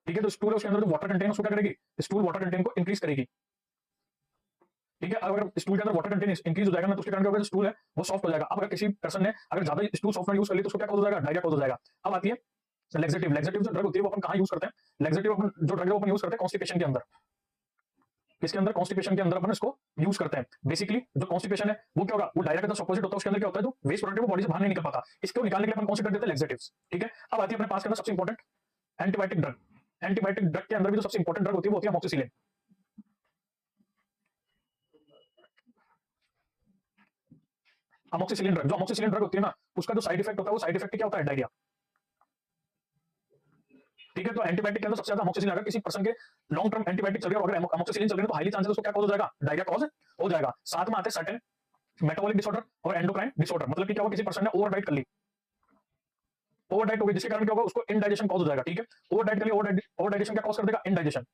ठीक है, तो स्टूल है उसके अंदर जो वाटर कंटेंट उसको क्या करेगी, स्टूल वाटर कंटेंट को इंक्रीज करेगी। ठीक है, अगर स्टूल के अंदर वाटर कंटेंट इंक्रीज हो जाएगा ना तो उसके कारण क्या होगा, जो स्टूल है वो सॉफ्ट हो जाएगा। अब अगर किसी पर्सन ने अगर ज्यादा स्टूल सॉफ्टनर यूज कर ली तो उसको क्या कॉज हो जाएगा, डायरिया कॉज हो जाएगा। अब आती है लेक्सेटिव। लेक्सेटिव जो ड्रग होती है वो अपन कहां यूज करते हैं, लेक्सेटिव अपन जो ड्रग है वो अपन यूज करते हैं कॉन्स्टिपेशन के अंदर। किसके अंदर, कॉन्स्टिपेशन के अंदर अपन इसको यूज करते हैं। बेसिकली जो कॉन्स्टिपेशन है वो क्या होगा, वो डायरिया का अपोजिट होता है। उसके अंदर क्या होता है, जो वेस्ट प्रोडक्ट है वो बॉडी से बाहर नहीं निकल पाता, इसको निकालने के लिए अपन कौन से कर देते हैं, लेक्सेटिव्स। ठीक है, अब आती है अपने पास के अंदर सबसे important antibiotic drug. Antibiotic drug के अंदर भी जो सबसे इंपॉर्टेंट ड्रग होती है वो होती है अमोक्सिसिलिन। अमोक्सिसिलिन ड्रग, जो अमोक्सिसिलिन ड्रग होती है ना, उसका जो साइड इफेक्ट होता है वो साइड इफेक्ट क्या होता है, डायरिया। ठीक है, तो एंटीबायोटिक के अंदर सबसे ज्यादा अमोक्सिसिलिन, अगर किसी पर्सन के लॉन्ग टर्म एंटीबायोटिक चल रहा है अगर अमोक्सिसिलिन चल रही है तो हाईली चांसेस उसको क्या कॉज हो जाएगा, डायरिया कॉज हो जाएगा। साथ में आते हैं सर्टेन मेटाबॉलिक डिसऑर्डर और एंडोक्राइन डिसऑर्डर। मतलब कि क्या होगा, किसी पर्सन ने ओवर डाइट कर ली, ओवर डाइट हो गई, जिसके कारण क्या होगा, उसको इनडाइजेशन कॉज हो जाएगा। ठीक है, ओवर डाइट कर ली, ओवर डाइजेशन क्या कॉज कर देगा, इनडाइजेशन।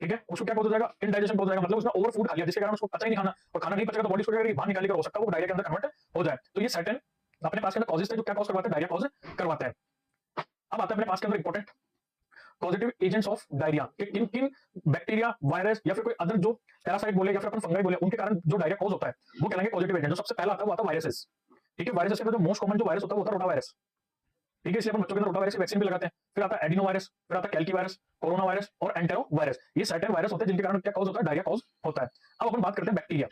ठीक है, उसको क्या कॉज हो जाएगा, इनडाइजेशन कॉज हो जाएगा। मतलब उसने ओवर फूड खा लिया जिसके कारण उसको पचा ही नहीं खाना, और खाना नहीं पचेगा तो बॉडी उसको क्या करेगी, बाहर निकालेगी, हो सकता है वो डायरिया के अंदर कन्वर्ट हो जाए। तो ये सर्टेन अपने पास के अंदर कॉजेस थे जो क्या कॉज करवाते हैं, डायरिया कॉज करवाते हैं। अब आता है अपने पास के अंदर important positive agents of diarrhoea, कि किन किन बैक्टीरिया, वायरस या फिर कोई अदर जो पैरासाइट बोले या फिर अपन फंगाई बोले उनके कारण जो डायरिया कॉज होता है वो कहलाएंगे पॉजिटिव एजेंट। जो सबसे पहला आता है वो आता है वायरसेस। ठीक है, वायरसेस के अंदर जो मोस्ट कॉमन जो वायरस होता है वो होता है रोटा वायरस। ठीक है, इसलिए अपन बच्चों के अंदर रोटा वायरस की वैक्सीन भी लगाते हैं। फिर आता है एडिनो वायरस, फिर आता है कैल्की वायरस, कोरोना वायरस और एंटेरो वायरस। ये सर्टेन वायरस होते हैं जिनके कारण क्या कॉज होता है, डायरिया कॉज होता है। अब अपन बात करते हैं बैक्टीरिया।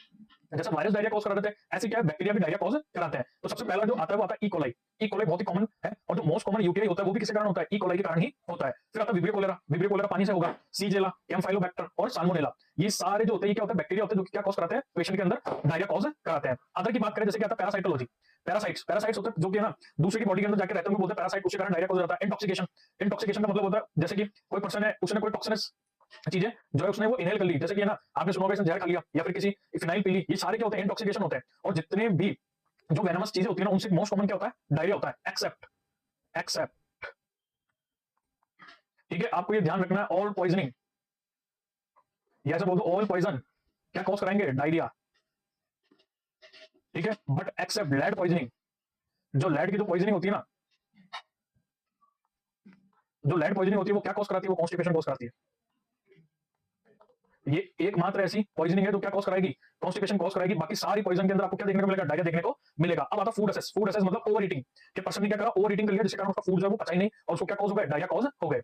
जैसे वायरस डायरिया कॉज करा देते हैं, ऐसे क्या है, बैक्टीरिया भी डायरिया कॉज कराते हैं। तो सबसे पहला जो आता है वो आता है ई कोलाई। ई कोलाई बहुत ही कॉमन है और जो मोस्ट कॉमन यूटीआई होता है वो भी किसके कारण होता है, ई कोलाई के कारण ही होता है। फिर आता है विब्रियो कोलेरा। विब्रियो कोलेरा पानी से होगा, सीजेला, कैम्फाइलोबैक्टर और साल्मोनेला। ये सारे जो होते हैं क्या होता है, बैक्टीरिया होते हैं जो क्या कॉज कराते हैं, पेशेंट के अंदर डायरिया कॉज कराते हैं। अदर की बात करें जैसे क्या आता है पैरासाइटोलॉजी। पैरासाइट्स होते हैं जो कि ना दूसरे की बॉडी के अंदर जाकर रहते हैं, बोलते हैं पैरासाइट, उसके कारण डायरिया कॉज हो जाता है। इंटॉक्सिकेशन, इंटॉक्सिकेशन का मतलब होता है जैसे कि कोई पर्सन है उसने कोई टॉक्सिनस चीजें जो है उसने वो इनहेल कर ली, जैसे कि ना आपने सुना होगा इसने जहर खा लिया या फिर किसी फिनाइल पी ली, ये सारे क्या होते हैं, इंटॉक्सिकेशन होते हैं। और जितने भी जो वेनमस चीजें होती है ना उनसे मोस्ट कॉमन क्या होता है, डायरिया होता है, एक्सेप्ट एक्सेप्ट। ठीक है, आपको ये ध्यान रखना है, ऑल पॉइजनिंग या ऐसे बोल दो ऑल पॉइजन क्या कॉज कराएंगे, डायरिया। ठीक है, बट एक्सेप्ट लेड पॉइजनिंग। जो लेड की जो पॉइजनिंग होती है ना, जो लेड पॉइजनिंग होती है वो क्या कॉज कराती है, वो कॉन्स्टिपेशन कॉज कराती है। ये एकमात्र ऐसी पॉइजनिंग है जो क्या कॉज कराएगी, कॉन्स्टिपेशन कॉज कराएगी। बाकी सारी पॉइजन के अंदर आपको क्या देखने को मिलेगा, डायरिया देखने को मिलेगा। अब आता फूड असेस। फूड असेस मतलब ओवर ईटिंग, कि पर्सन ने क्या करा, ओवर ईटिंग कर लिया जिसके कारण उसका फूड जो है वो पचा ही नहीं और उसको क्या कॉज हो गया, डायरिया कॉज हो गए।